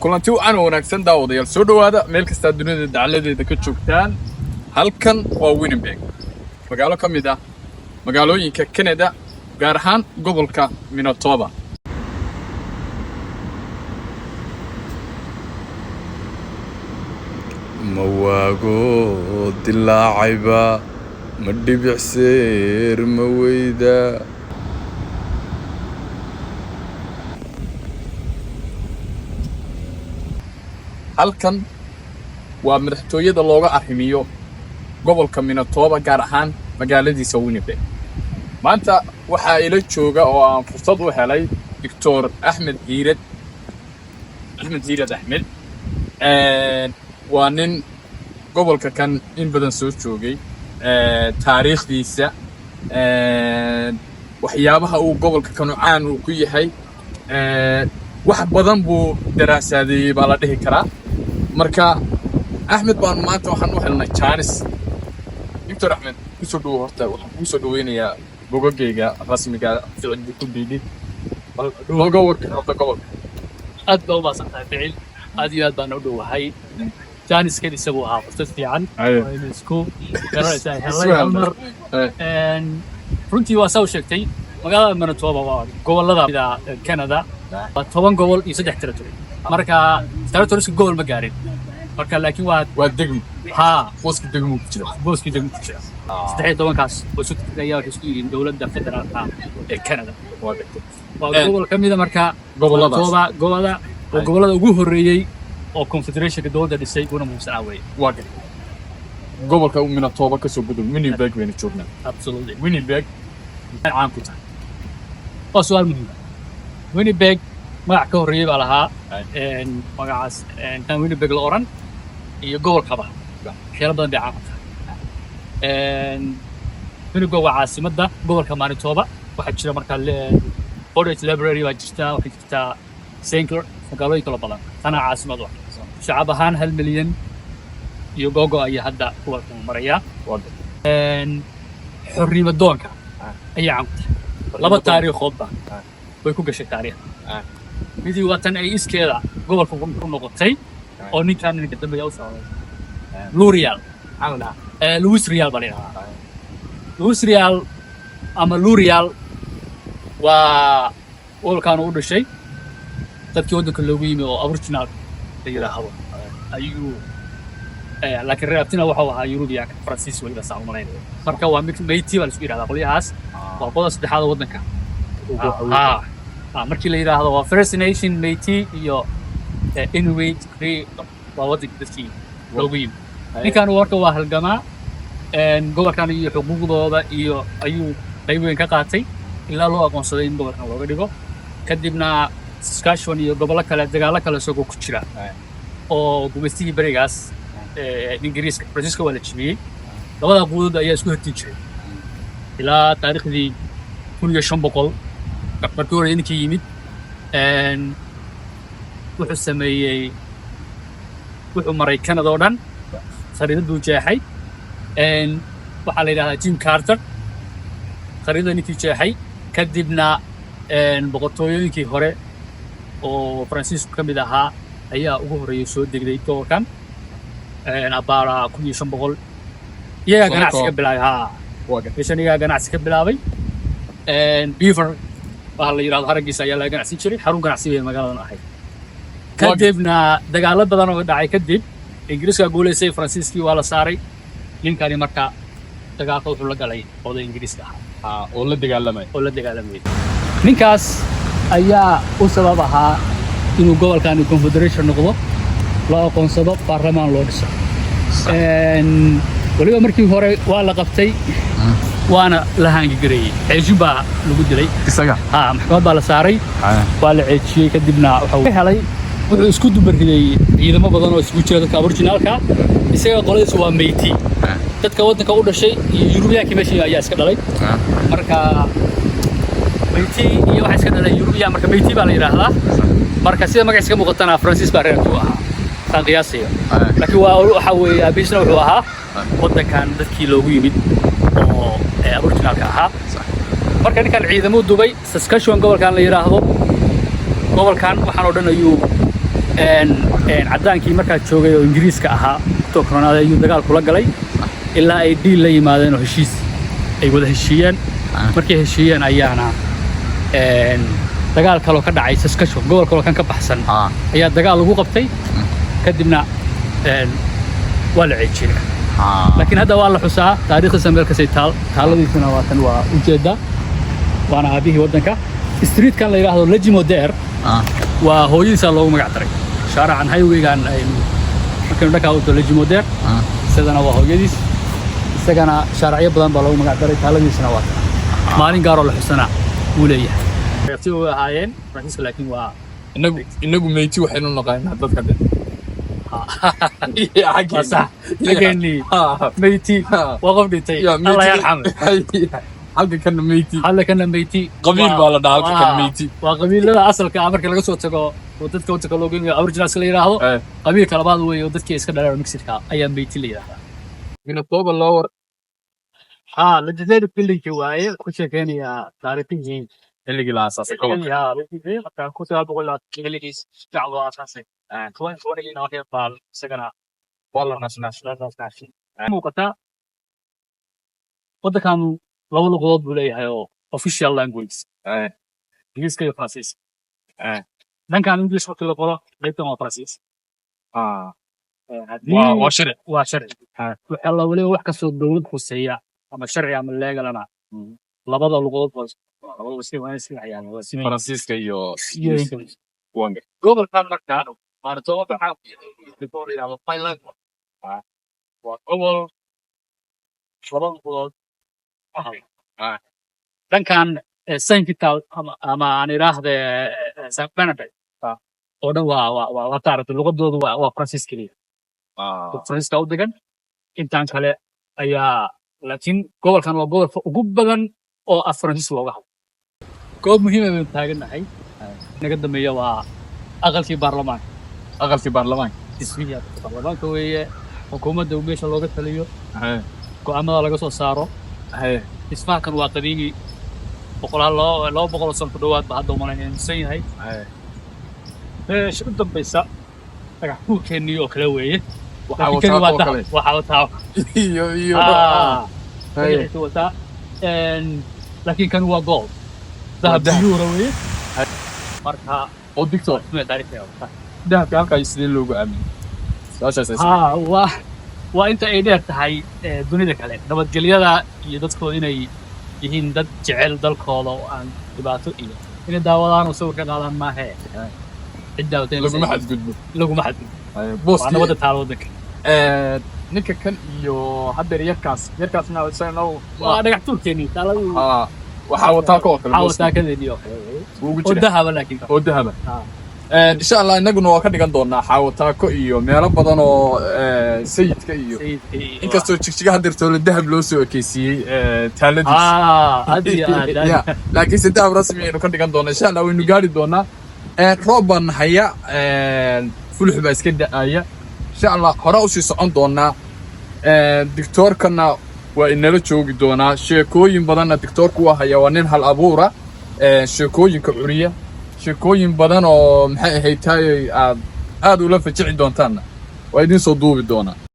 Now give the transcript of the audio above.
kulanti aan wanaagsan daawadayaal soo dhawaada meel kasta dunida dacaladeeda ka joogtaan halkan waa Winnipeg magaalo ka mid ah magaalooyinka Canada gaar ahaan gobolka Manitoba mawaago dilaacayba ma dhibicseer ma weyda halkan waa madaxtooyada looga arrimiyo gobolka Manitoba gaar ahaan magaaladiisa Winnipeg maanta waxa ila jooga oo aan fursad u helay Dr. Axmed Hiirad Axmed waa nin gobolka kan in badan soo joogay taariikhdiisa waxyaabaha uu gobolka kan caan u ku yahay wax badan buu daraasadeeyay baa la dhihi karaa marka Axmed baan maanta waxaan u helnay chance Dr. Axmed kusoo dhaw horta waxaan ku soo dhaweynayaa bogagayga rasmiga ficil ku diiday bal looga warkan horta gobolka aad baa u baasantahay ficil aad iyo aad baan u dhawahay chance kan isagu ahaa fursad fiican oo isku garanaysaa helay Umar runtii waa soo sheegtay magaalada Manitoba waa gobolada Canada 10 gobol iyo 3 territory marka territories gobol ma gaarin marka laakiin waa degmo booski degmo ku jira 13 kaas oo soo tagaya isku yihiin dawladda federaalka ee Canada waa gobol kamid ah marka gobolada ugu horeeyay oo confederationka dawladda dhisay una muhiimsan way waa gobolka Manitoba ka soo gudub Winnipeg weyn joognaa absolutely Winnipeg caan ku tahay oo su'aal muhiim Winnipeg magac ka horeeyay baa lahaa magacaas kan Winnipeg la oran iyo gobolkaba xeelad badan bay caan ku tahay Winnipeg waa caasimadda gobolka Manitoba waxa jira marka Forest Library baa jirta waxa jirta Sinclair magaalooyin kala badan tana caasimad wax shacab ahaan 1 milyan iyo gogo ayaa hadda kuwa maraya xorriyad doonka ayaa caan ku tahay laba taariikhood way ku gashay taariikh midii watan ay iskeeda gobolka ku noqotay oo ninkan dambeeya u socday Louis Riel baa leeyahay Louis Riel ama L'Oreal waa walkaan u dhashay dadkii waddanka loogu yimi oo original la yiraahdo ayuu laakiin reebtina waxa uu ahaa European Francis waliba saameeyay marka waa mid meyti baa isku yiraahdaa qoliyahaas waa qodob saddexaad waddanka markii la yiraahdo waa First Nation meyti iyo Inuit Cree waa waddanka dadkii loogu yimi ninkan warka waa halgamaa gobolkan iyo xuquuqdooda iyo ayuu qayb weyn ka qaatay ilaa loo aqoonsaday in gobolkan looga dhigo kadibna Saskatchewan iyo gobollo kale dagaalo kale soo ku jira oo gumeystigii barigaas Ingiriiska Francisco waa la jibiyay labada quudud ayaa isku hortiin jiray ilaa taariikhdii 1500 markii hore ninkii yimid wuxuu sameeyay wuxuu maray Canada oo dhan khariidadu jeexay waxa la yiraahdaa Jim Carter khariidada ninkii jeexay kadibna boqortooyooyinkii hore oo Francisco kamid ahaa ayaa ugu horeeyay soo degday gobolkan abara 1500 iyaga ganacsi ka bilaabay Beaver waxa la yiraahdo haragiisa ayaa laga ganacsi jiray xarun ganacsi ee magaaladan ahayd kadibna dagaalo badan oo dhacay kadib Ingiriiska guuleysay Francisco waa la saaray ninkani marka dagaalka wuxuu la galay oday Ingiriiska ah oo la dagaalamay ninkaas ayaa u sabab ahaa inuu gobolkan confederation noqdo loo aqoonsado baarlamaan loo dhiso waliba markii hore waa la qabtay waana la hangigareeyay ceejiba lagu dilay isaga maxkamad baa la saaray waa la ceejiyay kadibna waxa helay wuxuu isku dubariyay ciidamo badan oo isku jira dadka originalka isaga qoladiisu waa meyti dadka waddanka u dhashay iyo European meeshii ayaa iska dhalay marka meyti iyo waxa iska dhalay European marka meyti baa la yiraahdaa marka sida magaciisa ka muuqatana Francis baa reerku ahaa tan qiyaasiyo laakiin waxa weeye abisna wuxuu ahaa waddankan dadkii loogu yimid oo originalka ahaa marka ninkan ciidamo Dubai Saskatchewan gobolkan la yiraahdo gobolkan waxaan oo dhan ayuu caddaankii markaa joogay oo ingiriiska ahaa tokronaaday ayuu dagaal kula galay ilaa ay dhiil la yimaadeen oo heshiis ay wada heshiiyeen markay heshiiyeen ayaana dagaal kaloo ka dhacay Saskatchewan gobol kaloo kan ka baxsan ayaa dagaal lagu qabtay kadibna waa la ceejiyay laakiin hadda waa la xusaa taariikhda meel ka say taaladiisuna waa tan waa ujeeda waana aabihii wadanka street kan la yiraahdo Legimoder waa hooyadiisa loogu magac daray shaaracan highway-gan ay markii dhaka u Legimoder sidana waa hooyadiis isagana shaaracyo badan baa loogu magac daray taaladiisuna waa maalin gaar oo la xusana uu leeyahay si uu ahaayeen Francisco laakiin waa inagu meyti waxaynu naqaynaa dadka dhan لكني ميتي وقف لي الله يرحمه halka kana meyti qabiil baa la dhahaa halka meyti waa qabiilada asalka marka laga soo tago oo dadka wadka loo geeyo original la yiraahdo qabiilka labaad weey oo dadkii iska dhareer Mexico ayaa meyti la yiraahdaa Manitoba lower la jadaydu kulliga waaye ku sheekeynaya taariikhiin xilligii la aasaasay gobolka marka ku soo boqol kilogis dacwo aasaasay kuwan forigina waxay faal isagana wala national muuqata waddankan laba luqadood buu leeyahay oo official language ingiriiska iyo faransiis dhankan English waxa la qoro qaybtan waa faransiis waa sharci waxa la wali wax ka soo dawlad khuseeya ama sharci ama leegalana labada luqadood labada wasiir waa isla hayaan faransiiska iyo wanga gobolkan marka Manitoba waxa uu leeyahay Finland waa gobol laba luqadood dhankan Saint-Vital ama aan iraahdo Saint Bernard oo dhan waa taariikhda luqadoodu waa Francis kaliya Francis ka u degan intaan kale ayaa laakiin gobolkan waa gobolka ugu badan oo Francis looga hadlo goob muhiim ah oo taaganahay naga dambeeya waa aqalkii baarlamaanka ismiya baarlamaanka weeye xukuumadda meesha looga taliyo go'aamada laga soo saaro isfahankan waa qadiimi loo boqol sano ku dhawaad ba hadda umaleynaysan yahay shir dambaysa dhagax kuulkeennii oo kale weeye waxa wataa laakiin kan waa gold dahab yuuro weeye marka oo dictor dahabka halkaa sidee loogu aaminay waa inta ay dheer tahay dunida kale nabadgelyada iyo dadkooda inay yihiin dad jecel dalkooda oo aan dhibaato iyo inay daawadaan oo sawir ka qaadaan maahe cidda laguma xadgudbo waa nabadda taal waddanka ninka kan iyo haddeer yarkaasna waa dhagax tuurkeennii taaladu waxaa wataa ka oo kale waxaa wataa kadeedii oo kale oo dahaba laakiin oo dahaba insha Allah inaguna waa ka dhigan doonaa xaawataako iyo meelo badan oo sayidka iyo inkastoo jigjiga hadirto la dahab loo soo ekeysiiyey taaladiisa laakiin si dahab rasmi aynu ka dhigan doonaa insha Allah waynu gaari doonaa roob baan haya fulux baa iska da'aya insha Allah hore usii socon doonaa dictorkana waa inala joogi doonaa sheekooyin badanna dictorku waa haya waa nin hal abuura sheekooyinka curiya sheekooyin badan oo maxay ahayd taay aad ula fajici doontaan waa idin soo duubi doonaa